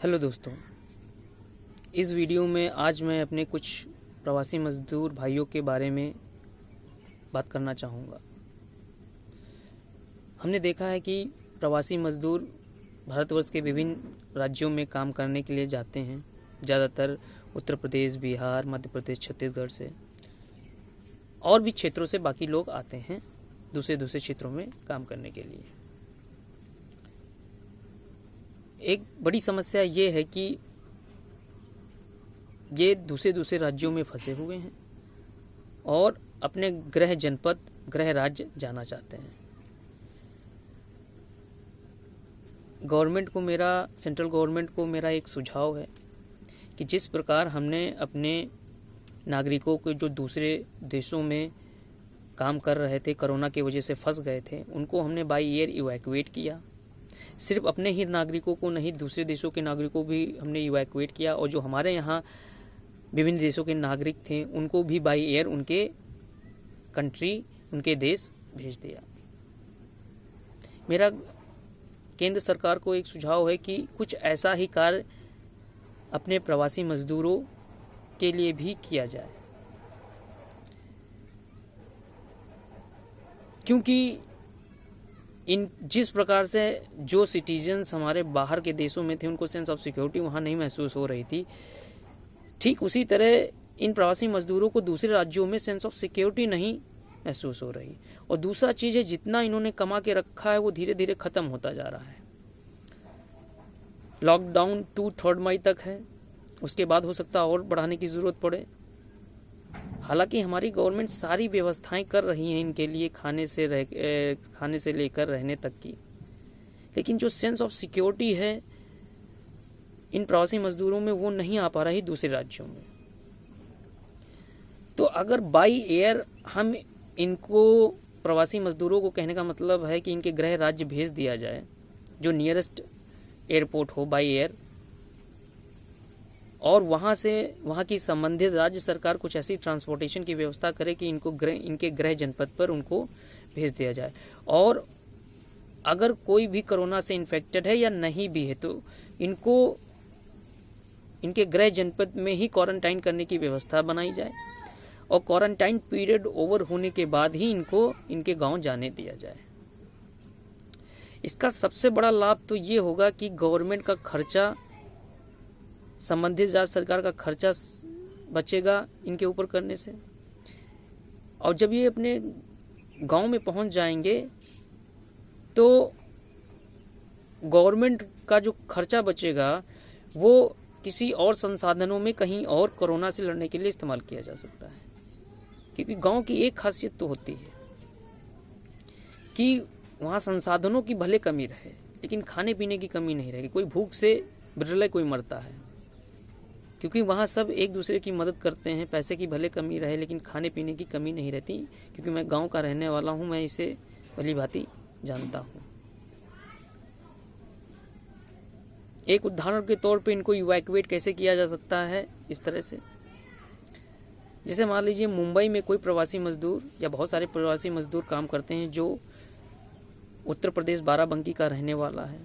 Hello दोस्तों, इस video में आज मैं अपने कुछ प्रवासी मजदूर भाइयों के बारे में बात करना चाहूँगा। हमने देखा है कि प्रवासी मजदूर भारतवर्ष के विभिन्न राज्यों में काम करने के लिए जाते हैं, ज़्यादातर उत्तर प्रदेश, बिहार, मध्य प्रदेश, छत्तीसगढ़ से और भी क्षेत्रों से बाकी लोग आते हैं दूसरे क्षेत्रों में काम करने के लिए। एक बड़ी समस्या ये है कि ये दूसरे राज्यों में फंसे हुए हैं और अपने गृह जनपद, गृह राज्य जाना चाहते हैं। सेंट्रल गवर्नमेंट को मेरा एक सुझाव है कि जिस प्रकार हमने अपने नागरिकों को जो दूसरे देशों में काम कर रहे थे, कोरोना की वजह से फंस गए थे, उनको हमने बाई एयर इवैक्यूएट किया। सिर्फ अपने ही नागरिकों को नहीं, दूसरे देशों के नागरिकों भी हमने इवैक्यूएट किया और जो हमारे यहाँ विभिन्न देशों के नागरिक थे उनको भी बाई एयर उनके कंट्री, उनके देश भेज दिया। मेरा केंद्र सरकार को एक सुझाव है कि कुछ ऐसा ही कार्य अपने प्रवासी मजदूरों के लिए भी किया जाए, क्योंकि जिस प्रकार से जो सिटीजन्स हमारे बाहर के देशों में थे उनको सेंस ऑफ सिक्योरिटी वहाँ नहीं महसूस हो रही थी, ठीक उसी तरह इन प्रवासी मजदूरों को दूसरे राज्यों में सेंस ऑफ सिक्योरिटी नहीं महसूस हो रही। और दूसरा चीज़ है, जितना इन्होंने कमा के रखा है वो धीरे धीरे ख़त्म होता जा रहा है। लॉकडाउन 3 मई तक है, उसके बाद हो सकता है और बढ़ाने की ज़रूरत पड़े। हालांकि हमारी गवर्नमेंट सारी व्यवस्थाएं कर रही हैं इनके लिए, खाने से लेकर रहने तक की, लेकिन जो सेंस ऑफ सिक्योरिटी है इन प्रवासी मजदूरों में वो नहीं आ पा रही दूसरे राज्यों में। तो अगर बाई एयर हम इनको, प्रवासी मजदूरों को कहने का मतलब है कि इनके गृह राज्य भेज दिया जाए, जो नियरेस्ट एयरपोर्ट हो बाई एयर, और वहाँ की संबंधित राज्य सरकार कुछ ऐसी ट्रांसपोर्टेशन की व्यवस्था करे कि इनके गृह जनपद पर उनको भेज दिया जाए। और अगर कोई भी कोरोना से इन्फेक्टेड है या नहीं भी है तो इनको इनके गृह जनपद में ही क्वारंटाइन करने की व्यवस्था बनाई जाए और क्वारंटाइन पीरियड ओवर होने के बाद ही इनको इनके गांव जाने दिया जाए। इसका सबसे बड़ा लाभ तो ये होगा कि गवर्नमेंट का खर्चा, संबंधित राज्य सरकार का खर्चा बचेगा इनके ऊपर करने से। और जब ये अपने गांव में पहुंच जाएंगे तो गवर्नमेंट का जो खर्चा बचेगा वो किसी और संसाधनों में कहीं और कोरोना से लड़ने के लिए इस्तेमाल किया जा सकता है। क्योंकि गांव की एक खासियत तो होती है कि वहाँ संसाधनों की भले कमी रहे लेकिन खाने पीने की कमी नहीं रहेगी। कोई भूख से बिरले कोई मरता है, क्योंकि वहाँ सब एक दूसरे की मदद करते हैं। पैसे की भले कमी रहे लेकिन खाने पीने की कमी नहीं रहती, क्योंकि मैं गांव का रहने वाला हूँ, मैं इसे भली भांति जानता हूँ। एक उदाहरण के तौर पे इनको इवैक्यूएट कैसे किया जा सकता है, इस तरह से, जैसे मान लीजिए मुंबई में कोई प्रवासी मजदूर या बहुत सारे प्रवासी मजदूर काम करते हैं जो उत्तर प्रदेश बाराबंकी का रहने वाला है,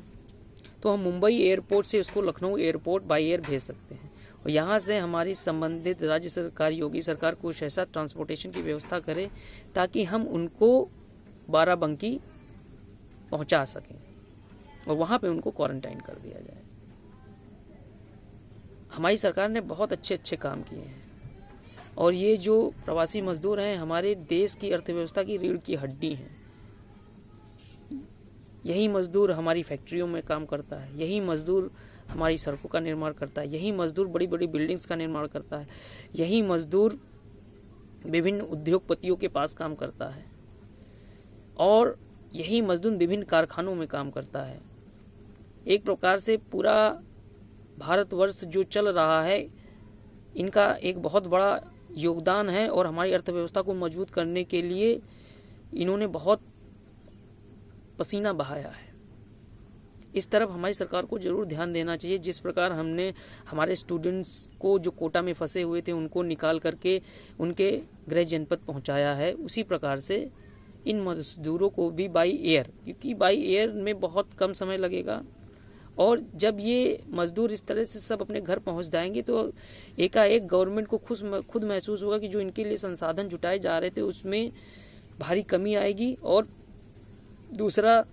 तो हम मुंबई एयरपोर्ट से उसको लखनऊ एयरपोर्ट बाई एयर भेज सकते हैं। और यहाँ से हमारी संबंधित राज्य सरकार, योगी सरकार कुछ ऐसा ट्रांसपोर्टेशन की व्यवस्था करे ताकि हम उनको बाराबंकी पहुँचा सकें और वहाँ पे उनको क्वारंटाइन कर दिया जाए। हमारी सरकार ने बहुत अच्छे काम किए हैं और ये जो प्रवासी मजदूर हैं हमारे देश की अर्थव्यवस्था की रीढ़ की हड्डी हैं। यही मजदूर हमारी फैक्ट्रियों में काम करता है, यही मजदूर हमारी सड़कों का निर्माण करता है, यही मजदूर बड़ी बड़ी बिल्डिंग्स का निर्माण करता है, यही मजदूर विभिन्न उद्योगपतियों के पास काम करता है और यही मजदूर विभिन्न कारखानों में काम करता है। एक प्रकार से पूरा भारतवर्ष जो चल रहा है इनका एक बहुत बड़ा योगदान है और हमारी अर्थव्यवस्था को मजबूत करने के लिए इन्होंने बहुत पसीना बहाया है। इस तरफ हमारी सरकार को जरूर ध्यान देना चाहिए। जिस प्रकार हमने हमारे स्टूडेंट्स को जो कोटा में फंसे हुए थे उनको निकाल करके उनके गृह जनपद पहुंचाया है, उसी प्रकार से इन मजदूरों को भी बाई एयर, क्योंकि बाई एयर में बहुत कम समय लगेगा और जब ये मजदूर इस तरह से सब अपने घर पहुंच जाएंगे तो एकाएक गवर्नमेंट को खुद महसूस होगा कि जो इनके लिए संसाधन जुटाए जा रहे थे उसमें भारी कमी आएगी, और दूसरा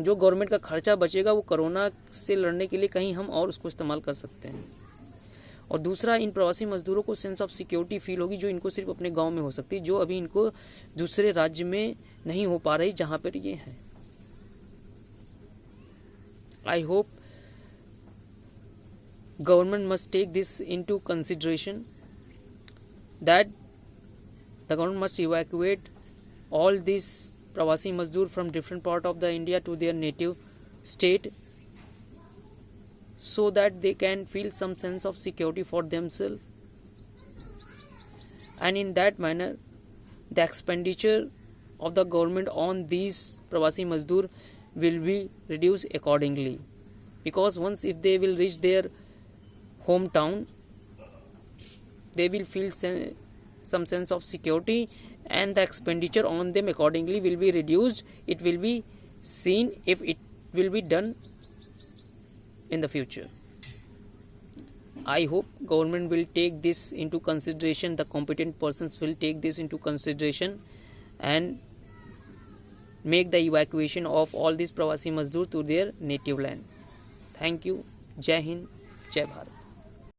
जो गवर्नमेंट का खर्चा बचेगा वो कोरोना से लड़ने के लिए कहीं हम और उसको इस्तेमाल कर सकते हैं। और दूसरा, इन प्रवासी मजदूरों को सेंस ऑफ सिक्योरिटी फील होगी जो इनको सिर्फ अपने गांव में हो सकती है, जो अभी इनको दूसरे राज्य में नहीं हो पा रही जहां पर ये हैं। I hope government must take this into consideration, that the government must evacuate all these Pravasi Mazdoor from different part of the India to their native state, so that they can feel some sense of security for themselves, and in that manner the expenditure of the government on these Pravasi Mazdoor will be reduced accordingly, because once if they will reach their hometown they will feel some sense of security, and the expenditure on them accordingly will be reduced. It will be seen if it will be done in the future. I hope government will take this into consideration, the competent persons will take this into consideration and make the evacuation of all these Pravasi Mazdoor to their native land. Thank you. Jai Hind, Jai Bharat.